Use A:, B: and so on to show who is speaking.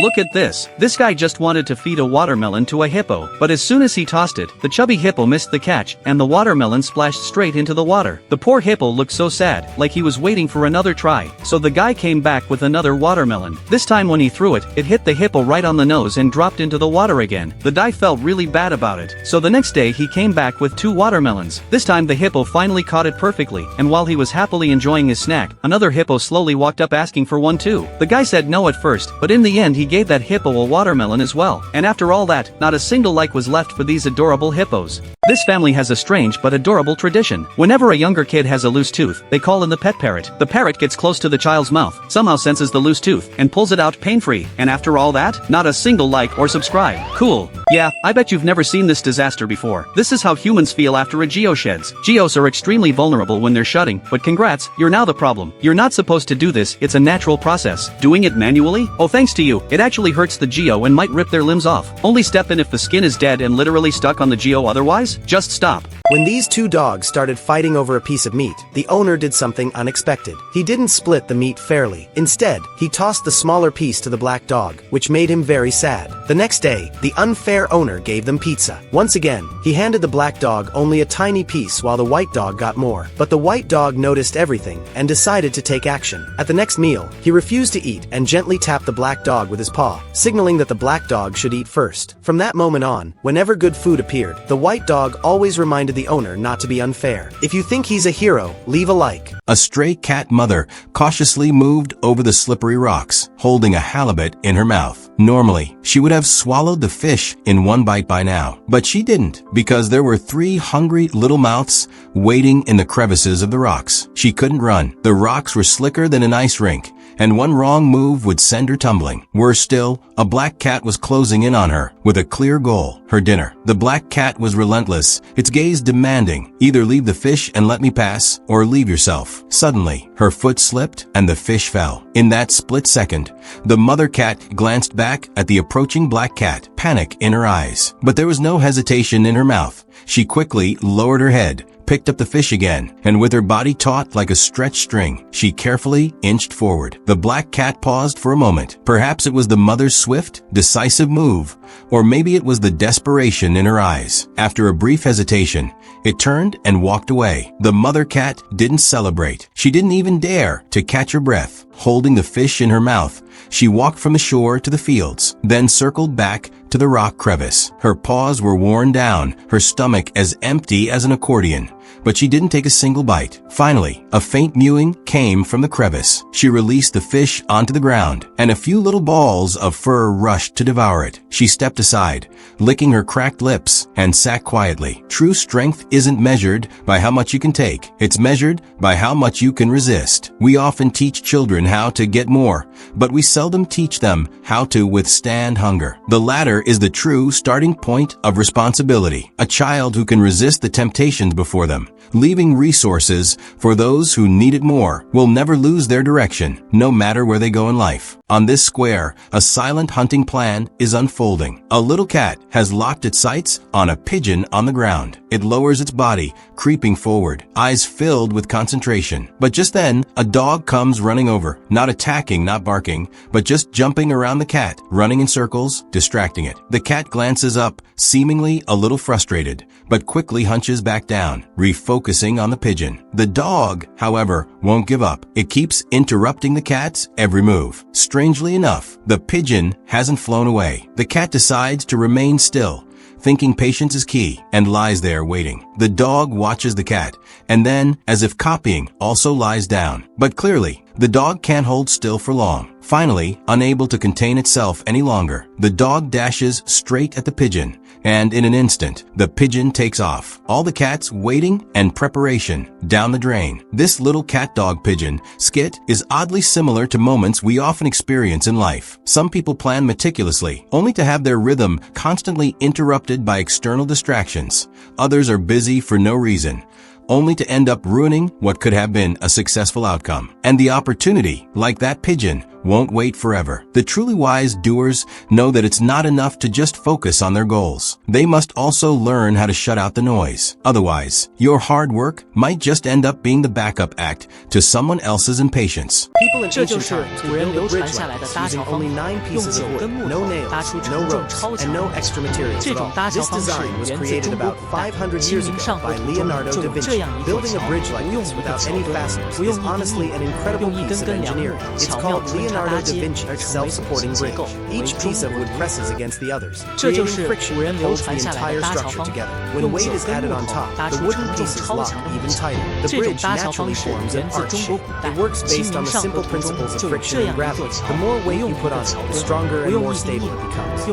A: Look at this. This guy just wanted to feed a watermelon to a hippo, but as soon as he tossed it, the chubby hippo missed the catch, and the watermelon splashed straight into the water. The poor hippo looked so sad, like he was waiting for another try. So the guy came back with another watermelon. This time when he threw it, it hit the hippo right on the nose and dropped into the water again. The guy felt really bad about it. So the next day he came back with 2 watermelons. This time the hippo finally caught it perfectly, and while he was happily enjoying his snack, another hippo slowly walked up asking for one too. The guy said no at first, but in the end he gave that hippo a watermelon as well. And after all that, not a single like was left for these adorable hippos. This family has a strange but adorable tradition. Whenever a younger kid has a loose tooth, they call in the pet parrot. The parrot gets close to the child's mouth, somehow senses the loose tooth, and pulls it out pain-free. And after all that, not a single like or subscribe. Cool. Yeah, I bet you've never seen this disaster before. This is how humans feel after a geo sheds. Geos are extremely vulnerable when they're shutting, but congrats, you're now the problem. You're not supposed to do this, it's a natural process. Doing it manually? Oh, thanks to you, it actually hurts the geo and might rip their limbs off. Only step in if the skin is dead and literally stuck on the geo, otherwise, just stop.
B: When these 2 dogs started fighting over a piece of meat, the owner did something unexpected. He didn't split the meat fairly. Instead, he tossed the smaller piece to the black dog, which made him very sad. The next day, the unfair owner gave them pizza. Once again, he handed the black dog only a tiny piece while the white dog got more. But the white dog noticed everything and decided to take action. At the next meal, he refused to eat and gently tapped the black dog with his paw, signaling that the black dog should eat first. From that moment on, whenever good food appeared, the white dog always reminded the owner not to be unfair. If you think he's a hero, leave a like.
C: A stray cat mother cautiously moved over the slippery rocks, holding a halibut in her mouth. Normally, she would have swallowed the fish in one bite by now, but she didn't, because there were 3 hungry little mouths waiting in the crevices of the rocks. She couldn't run. The rocks were slicker than an ice rink, and one wrong move would send her tumbling. Worse still, a black cat was closing in on her, with a clear goal, her dinner. The black cat was relentless, its gaze demanding, either leave the fish and let me pass, or leave yourself. Suddenly, her foot slipped, and the fish fell. In that split second, the mother cat glanced back at the approaching black cat, panic in her eyes. But there was no hesitation in her mouth. She quickly lowered her head, picked up the fish again, and with her body taut like a stretched string, she carefully inched forward. The black cat paused for a moment. Perhaps it was the mother's swift, decisive move, or maybe it was the desperation in her eyes. After a brief hesitation, it turned and walked away. The mother cat didn't celebrate. She didn't even dare to catch her breath. Holding the fish in her mouth, she walked from the shore to the fields, then circled back to the rock crevice. Her paws were worn down, her stomach as empty as an accordion, but she didn't take a single bite. Finally, a faint mewing came from the crevice. She released the fish onto the ground, and a few little balls of fur rushed to devour it. She stepped aside, licking her cracked lips, and sat quietly. True strength isn't measured by how much you can take. It's measured by how much you can resist. We often teach children how to get more, but we seldom teach them how to withstand hunger. The latter is the true starting point of responsibility. A child who can resist the temptations before them, leaving resources for those who need it more, will never lose their direction, no matter where they go in life. On this square, a silent hunting plan is unfolding. A little cat has locked its sights on a pigeon on the ground. It lowers its body, creeping forward, eyes filled with concentration. But just then, a dog comes running over, not attacking, not barking, but just jumping around the cat, running in circles, distracting it. The cat glances up, seemingly a little frustrated, but quickly hunches back down, refocusing on the pigeon. The dog, however, won't give up. It keeps interrupting the cat's every move. Strangely enough, the pigeon hasn't flown away. The cat decides to remain still, thinking patience is key, and lies there waiting. The dog watches the cat, and then, as if copying, also lies down. But clearly, the dog can't hold still for long. Finally, unable to contain itself any longer, the dog dashes straight at the pigeon, and in an instant, the pigeon takes off. All the cat's waiting and preparation down the drain. This little cat-dog pigeon skit is oddly similar to moments we often experience in life. Some people plan meticulously, only to have their rhythm constantly interrupted by external distractions. Others are busy for no reason, only to end up ruining what could have been a successful outcome. And the opportunity, like that pigeon, won't wait forever. The truly wise doers know that it's not enough to just focus on their goals. They must also learn how to shut out the noise. Otherwise, your hard work might just end up being the backup act to someone else's impatience.
B: People in
D: 这
B: ancient
D: 就是
B: times
D: 古
B: could
D: 人
B: build
D: 流
B: a
D: 传
B: bridge
D: 下
B: like
D: 来的
B: this
D: 搭桥
B: using
D: 方
B: only 9
D: 法，用
B: pieces
D: 9 根
B: of wood,
D: 木
B: no
D: 头搭
B: nails,
D: 出
B: no
D: 承重
B: ropes,
D: 超
B: and
D: 强
B: no
D: 的
B: extra
D: 木头。
B: materials
D: 这
B: at
D: 种
B: all.
D: 搭桥
B: This
D: 方式
B: design was
D: 源自
B: created
D: 中国
B: about
D: 古代，
B: 500
D: 清
B: years
D: 明
B: ago
D: 上河
B: by
D: 图中
B: Leonardo
D: 就
B: da
D: 有这
B: Vinci.
D: 样一座
B: Building a
D: 桥，
B: bridge like
D: 不用
B: this
D: 一个
B: without
D: 桥
B: any
D: 墩，
B: fasteners
D: 不用
B: is
D: 一粒
B: honestly
D: 木
B: an
D: 头，
B: incredible
D: 用一
B: piece
D: 根
B: of
D: 根梁木
B: engineering. It's
D: 巧妙
B: called
D: 穿插
B: Leonardo
D: 搭
B: da
D: 接，
B: Vinci
D: 而成为整体
B: self-supporting
D: 结
B: bridge.
D: 构，为
B: Each
D: 中
B: piece of
D: 国
B: wood
D: 第一。
B: presses against the others,
D: 这就
B: creating
D: 是
B: friction
D: 古人
B: that
D: 流
B: holds the
D: 传下来的
B: entire
D: 搭桥
B: structure
D: 方法，
B: together. When
D: 用
B: weight
D: 9
B: is
D: 根
B: added
D: 木
B: on
D: 头
B: top,
D: 搭
B: the
D: 出
B: wooden
D: 承重
B: pieces
D: 超
B: lock
D: 强的木
B: even
D: 桥。
B: tighter. The
D: 这种
B: bridge
D: 搭桥
B: naturally
D: 方式
B: forms
D: 源
B: an
D: 自
B: arch
D: 中国
B: shape.
D: 古代，
B: It works
D: 清
B: based
D: 明
B: on the
D: 上河
B: simple
D: 图中
B: principles of
D: 就有
B: friction
D: 这
B: and
D: 样一座
B: gravity.
D: 桥，
B: The more
D: 不
B: weight
D: 用
B: you
D: 一
B: put
D: 个
B: on
D: 桥
B: it, the
D: 墩，
B: stronger
D: 不
B: and
D: 用
B: more
D: 一粒
B: stable
D: 木
B: it
D: 头，
B: becomes.
D: 用